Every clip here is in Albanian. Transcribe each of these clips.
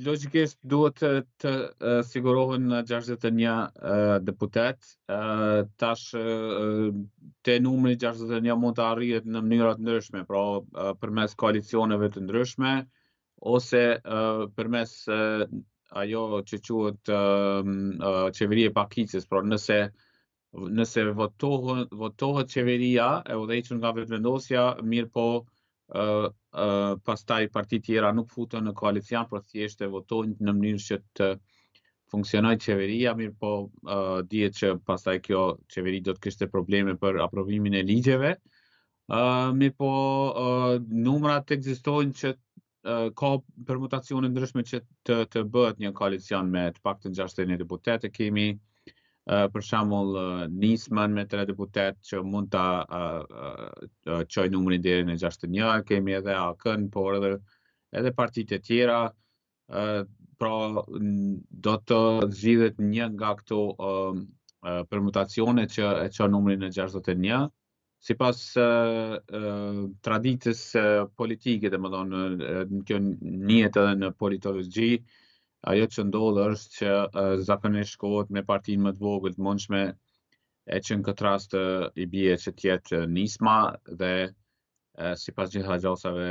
Logjikisht duhet të sigurohen 61 deputet. Tash te numri 61 mund të arrihet në mënyra të ndryshme, pra përmes koalicioneve të ndryshme ose përmes ajo që quhet qeverie pakicës, pra nëse votohet qeveria e udhëhequr nga vetëvendosja, mirë po pastaj partitë tjera nuk futen në koalicion, por thjesht e votojnë në mënyrë që të funksionojë qeveria, mirë po dihet që pastaj kjo qeveri do të kishte probleme për aprovimin e ligjeve. Mirë po numrat ekzistojnë që ka permutacione ndryshme që të bëhet një koalicion me të paktën 61 deputet. Kemi për shembull nismën me 3 deputet që mund ta çojë numrin deri në 61, kemi edhe AK-n, por edhe partitë e tjera, pra do të zgjidhet një nga këto permutacione që e çon numrin në 61. Sipas traditës politike, domethënë kjo njihet edhe në politologji, ajo që ndodh është që zakonisht shkohet me partinë më të vogël të mundshme, e që në këtë rast i bie që tjetë nisma dhe sipas gjitha gjasave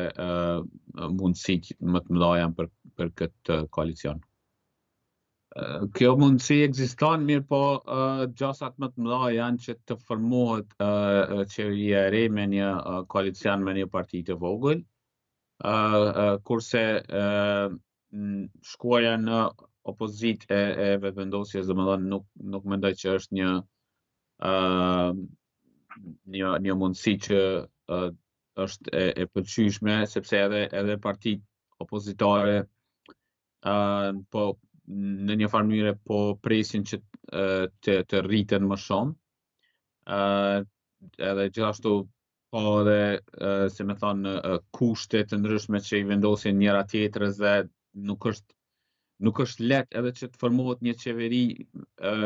mundësitë më të mëdha janë për këtë koalicion. Kjo mundësi ekziston, mirë po gjasat më të mëdha janë që të formohet qeveria e re me një koalicion me një parti të vogël, kurse shkuarja në opozitë e vetëvendosjes, domethënë nuk mendoj që është një mundësi që është e pëlqyeshme, sepse edhe partitë opozitare po në një farë mënyrë po presin që të rriten më shumë. Edhe gjithashtu po edhe si më thon kushte të ndryshme që i vendosin njëra tjetrës dhe nuk është lehtë edhe që të formohet një qeveri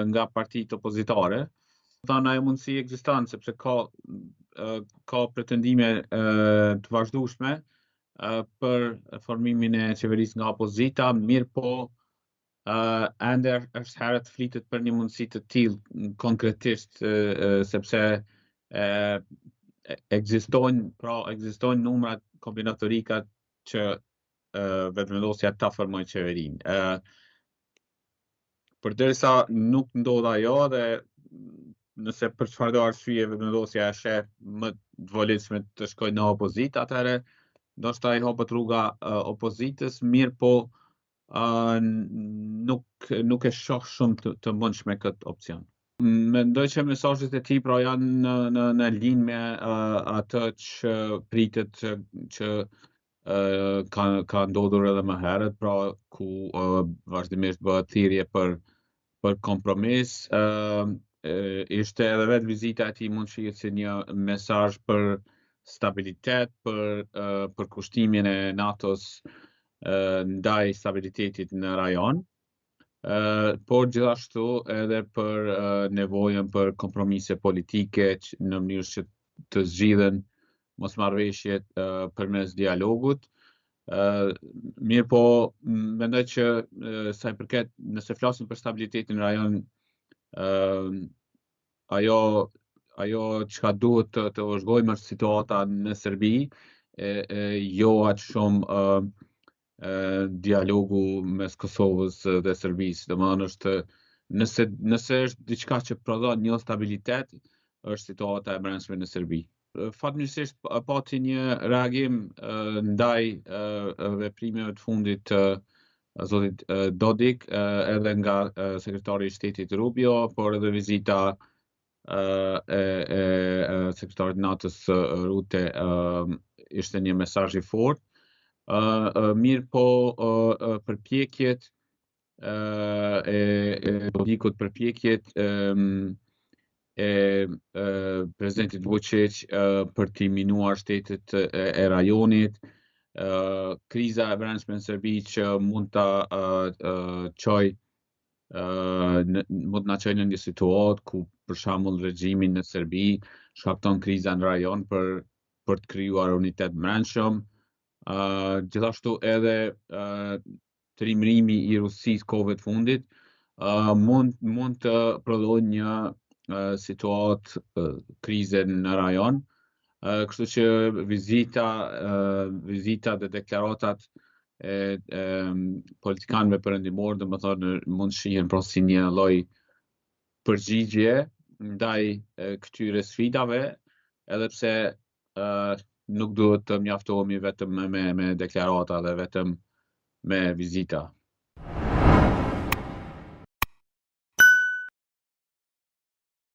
nga partitë opozitare. Thonë ajo mundësi ekziston sepse ka pretendime të vazhdueshme për formimin e qeverisë nga opozita, mirë po ende është herët flitet për një mundësi të tillë konkretisht, sepse ekzistojnë numra kombinatorika që vetëvendosja ta formojë qeverinë. Përderisa nuk ndodh ajo dhe nëse për çfarëdo arsye vetëvendosja e sheh më të volitshme të shkojë në opozitë, atëherë ndoshta i hapet rruga opozitës, mirë po nuk e shoh shumë të mundshme këtë opcion. Mendoj që mesazhet e tij pra janë në linjë me atë që pritet që ka ndodhur edhe më herët, pra ku vazhdimisht bëhet thirrje për kompromis. Ishte edhe vetë vizita e tij mund shihet si një mesazh për stabilitet, për kushtimin e NATO-s ndaj stabilitetit në rajon, por gjithashtu edhe për nevojën për kompromise politike në mënyrë që të zgjidhen mosmarrëveshjet përmes dialogut. Mirë po mendoj që sa i përket nëse flasim për stabilitetin në rajon, ajo çka duhet të vëzhgojmë është situata në Serbi, jo aq shumë dialogu mes Kosovës dhe Serbisë. Domethënë është nëse është diçka që prodhon një stabilitet, është situata e brendshme në Serbi. Fatmirësisht pati një reagim ndaj veprimeve të fundit të zotit Dodik edhe nga sekretari i shtetit Rubio, por edhe vizita e sekretarit NATO-s Rute ishte një mesazh i fortë. Mirë po përpjekjet e Dodikut, përpjekjet e presidentit Vučić për t'i minuar shtetet e rajonit, kriza e brendshme në Serbi që mund ta çojë mund na çojë në një situatë ku për shembull regjimi në Serbi shkakton kriza në rajon për të krijuar unitet brendshëm. Gjithashtu edhe trimërimi i Rusisë kohëve të fundit mund të prodhojë një situatë krize në rajon. Kështu që vizita dhe deklaratat e politikanëve perëndimor, domethënë mund shihen pra si një lloj përgjigje ndaj këtyre sfidave, edhe pse nuk duhet të mjaftohemi vetëm me deklarata dhe vetëm me vizita.